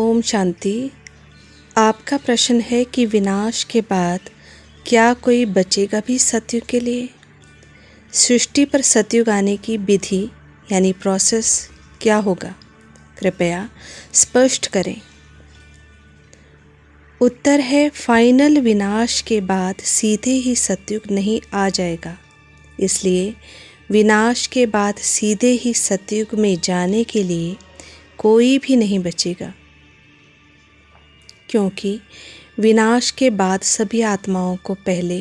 ओम शांति। आपका प्रश्न है कि विनाश के बाद क्या कोई बचेगा भी सतयुग के लिए? सृष्टि पर सतयुग आने की विधि यानी प्रोसेस क्या होगा, कृपया स्पष्ट करें। उत्तर है फाइनल विनाश के बाद सीधे ही सतयुग नहीं आ जाएगा। इसलिए विनाश के बाद सीधे ही सतयुग में जाने के लिए कोई भी नहीं बचेगा, क्योंकि विनाश के बाद सभी आत्माओं को पहले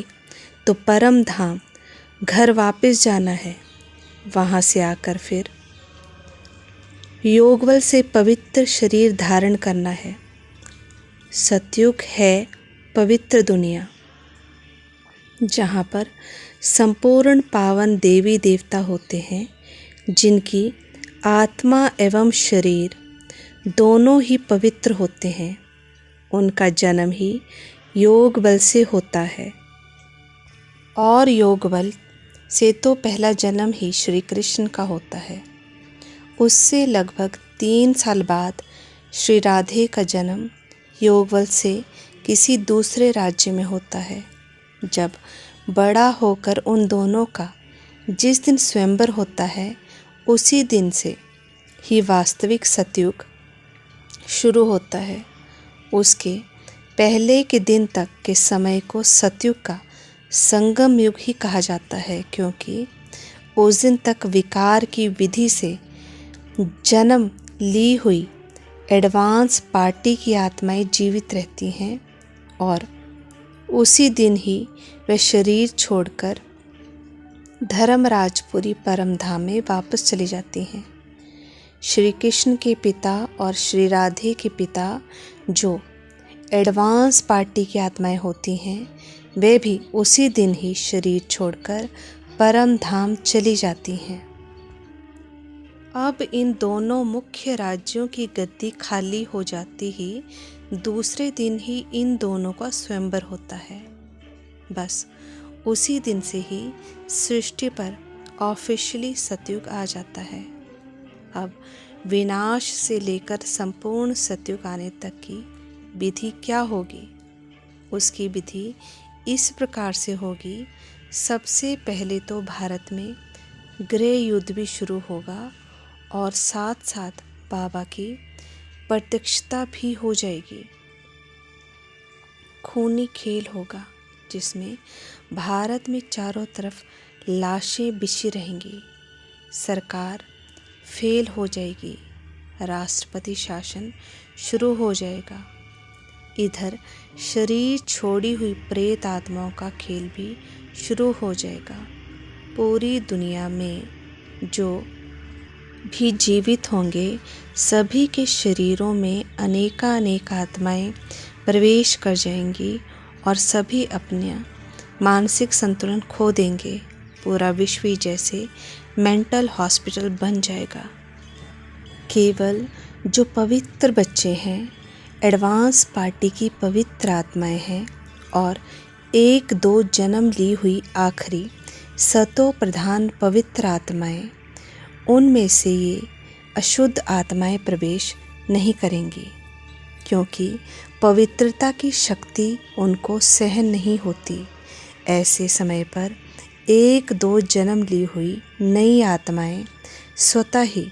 तो परम धाम घर वापस जाना है, वहाँ से आकर फिर योगबल से पवित्र शरीर धारण करना है। सतयुग है पवित्र दुनिया, जहाँ पर संपूर्ण पावन देवी देवता होते हैं, जिनकी आत्मा एवं शरीर दोनों ही पवित्र होते हैं। उनका जन्म ही योग बल से होता है, और योग बल से तो पहला जन्म ही श्री कृष्ण का होता है। उससे लगभग 3 साल बाद श्री राधे का जन्म योग बल से किसी दूसरे राज्य में होता है। जब बड़ा होकर उन दोनों का जिस दिन स्वयंवर होता है, उसी दिन से ही वास्तविक सतयुग शुरू होता है। उसके पहले के दिन तक के समय को सतयुग का संगम युग ही कहा जाता है, क्योंकि उस दिन तक विकार की विधि से जन्म ली हुई एडवांस पार्टी की आत्माएं जीवित रहती हैं, और उसी दिन ही वे शरीर छोड़कर धर्मराजपुरी परमधाम में वापस चली जाती हैं। श्री कृष्ण के पिता और श्री राधे के पिता जो एडवांस पार्टी की आत्माएं होती हैं, वे भी उसी दिन ही शरीर छोड़कर परम धाम चली जाती हैं। अब इन दोनों मुख्य राज्यों की गद्दी खाली हो जाती ही दूसरे दिन ही इन दोनों का स्वयंवर होता है। बस उसी दिन से ही सृष्टि पर ऑफिशियली सतयुग आ जाता है। अब विनाश से लेकर संपूर्ण सतयुग आने तक की विधि क्या होगी? उसकी विधि इस प्रकार से होगी। सबसे पहले तो भारत में गृह युद्ध भी शुरू होगा, और साथ साथ बाबा की प्रत्यक्षता भी हो जाएगी। खूनी खेल होगा, जिसमें भारत में चारों तरफ लाशें बिछी रहेंगी। सरकार फेल हो जाएगी, राष्ट्रपति शासन शुरू हो जाएगा। इधर शरीर छोड़ी हुई प्रेत आत्माओं का खेल भी शुरू हो जाएगा। पूरी दुनिया में जो भी जीवित होंगे, सभी के शरीरों में अनेक आत्माएं प्रवेश कर जाएंगी, और सभी अपना मानसिक संतुलन खो देंगे। पूरा विश्व ही जैसे मेंटल हॉस्पिटल बन जाएगा। केवल जो पवित्र बच्चे हैं, एडवांस पार्टी की पवित्र आत्माएं हैं, और 1-2 जन्म ली हुई आखिरी सतो प्रधान पवित्र आत्माएं, उनमें से ये अशुद्ध आत्माएं प्रवेश नहीं करेंगी, क्योंकि पवित्रता की शक्ति उनको सहन नहीं होती। ऐसे समय पर 1-2 जन्म ली हुई नई आत्माएं स्वतः ही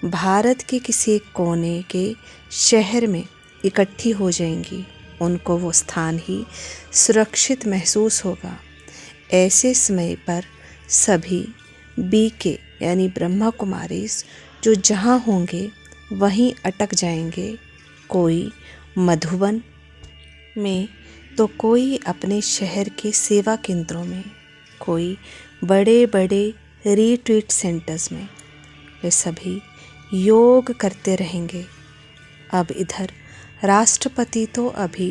भारत के किसी एक कोने के शहर में इकट्ठी हो जाएंगी। उनको वो स्थान ही सुरक्षित महसूस होगा। ऐसे समय पर सभी बीके यानी ब्रह्मा कुमारीज जो जहाँ होंगे वहीं अटक जाएंगे। कोई मधुबन में, तो कोई अपने शहर के सेवा केंद्रों में, कोई बड़े बड़े रिट्रीट सेंटर्स में। वे सभी योग करते रहेंगे। अब इधर राष्ट्रपति तो अभी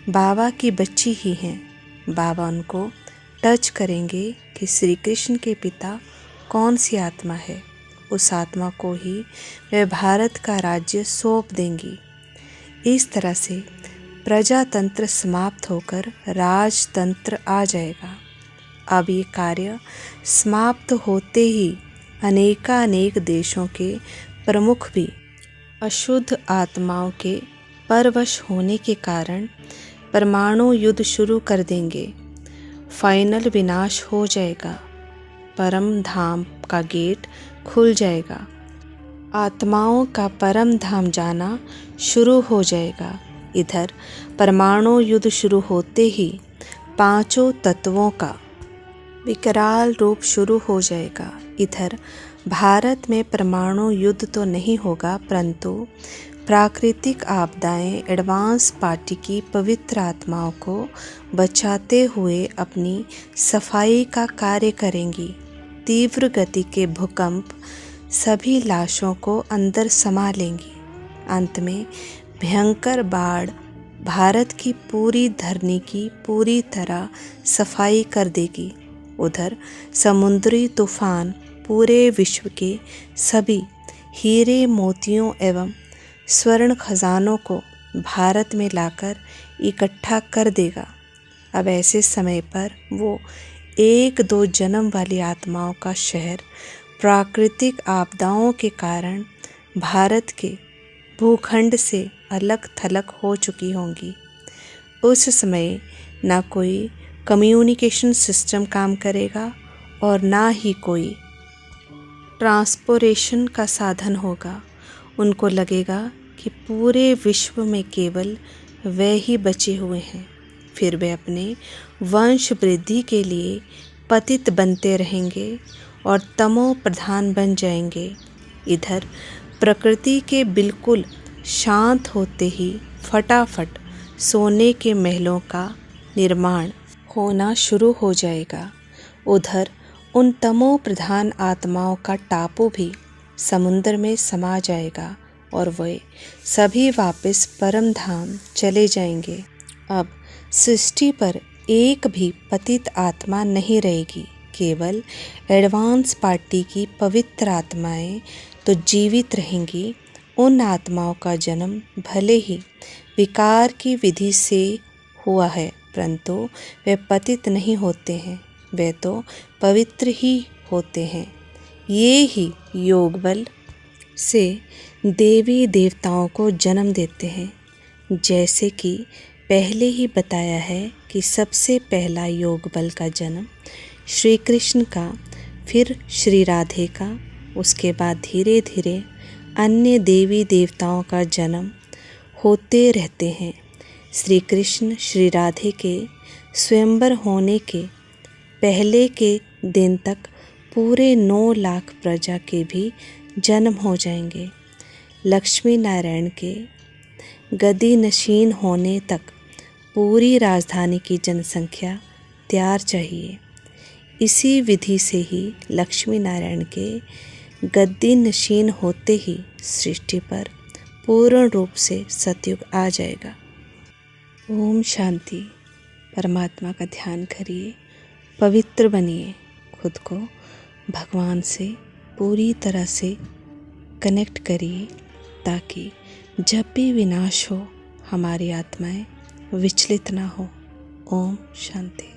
बाबा की बच्ची ही हैं। बाबा उनको टच करेंगे कि श्री कृष्ण के पिता कौन सी आत्मा है। उस आत्मा को ही वे भारत का राज्य सौंप देंगी। इस तरह से प्रजातंत्र समाप्त होकर राजतंत्र आ जाएगा। अब ये कार्य समाप्त होते ही अनेक देशों के प्रमुख भी अशुद्ध आत्माओं के परवश होने के कारण परमाणु युद्ध शुरू कर देंगे। फाइनल विनाश हो जाएगा। परम धाम का गेट खुल जाएगा। आत्माओं का परम धाम जाना शुरू हो जाएगा। इधर परमाणु युद्ध शुरू होते ही पांचों तत्वों का विकराल रूप शुरू हो जाएगा। इधर भारत में परमाणु युद्ध तो नहीं होगा, परंतु प्राकृतिक आपदाएं एडवांस पार्टी की पवित्र आत्माओं को बचाते हुए अपनी सफाई का कार्य करेंगी। तीव्र गति के भूकंप सभी लाशों को अंदर समा लेंगी। अंत में भयंकर बाढ़ भारत की पूरी धरनी की पूरी तरह सफाई कर देगी। उधर समुद्री तूफान पूरे विश्व के सभी हीरे मोतियों एवं स्वर्ण खजानों को भारत में लाकर इकट्ठा कर देगा। अब ऐसे समय पर वो 1-2 जन्म वाली आत्माओं का शहर प्राकृतिक आपदाओं के कारण भारत के भूखंड से अलग थलग हो चुकी होंगी। उस समय ना कोई कम्युनिकेशन सिस्टम काम करेगा और ना ही कोई ट्रांसपोर्टेशन का साधन होगा। उनको लगेगा कि पूरे विश्व में केवल वे ही बचे हुए हैं। फिर वे अपने वंश वृद्धि के लिए पतित बनते रहेंगे और तमो प्रधान बन जाएंगे। इधर प्रकृति के बिल्कुल शांत होते ही फटाफट सोने के महलों का निर्माण होना शुरू हो जाएगा। उधर उन तमो प्रधान आत्माओं का टापू भी समुद्र में समा जाएगा और वे सभी वापस परम धाम चले जाएंगे। अब सृष्टि पर एक भी पतित आत्मा नहीं रहेगी। केवल एडवांस पार्टी की पवित्र आत्माएं तो जीवित रहेंगी। उन आत्माओं का जन्म भले ही विकार की विधि से हुआ है, परंतु वे पतित नहीं होते हैं, वे तो पवित्र ही होते हैं। ये ही योग बल से देवी देवताओं को जन्म देते हैं। जैसे कि पहले ही बताया है कि सबसे पहला योग बल का जन्म श्री कृष्ण का, फिर श्री राधे का, उसके बाद धीरे धीरे अन्य देवी देवताओं का जन्म होते रहते हैं। श्री कृष्ण श्री राधे के स्वयंवर होने के पहले के दिन तक पूरे 9 लाख प्रजा के भी जन्म हो जाएंगे। लक्ष्मी नारायण के गद्दी नशीन होने तक पूरी राजधानी की जनसंख्या तैयार चाहिए। इसी विधि से ही लक्ष्मी नारायण के गद्दी नशीन होते ही सृष्टि पर पूर्ण रूप से सतयुग आ जाएगा। ओम शांति। परमात्मा का ध्यान करिए, पवित्र बनिए, खुद को भगवान से पूरी तरह से कनेक्ट करिए ताकि जब भी विनाश हो हमारी आत्माएं विचलित ना हो। ओम शांति।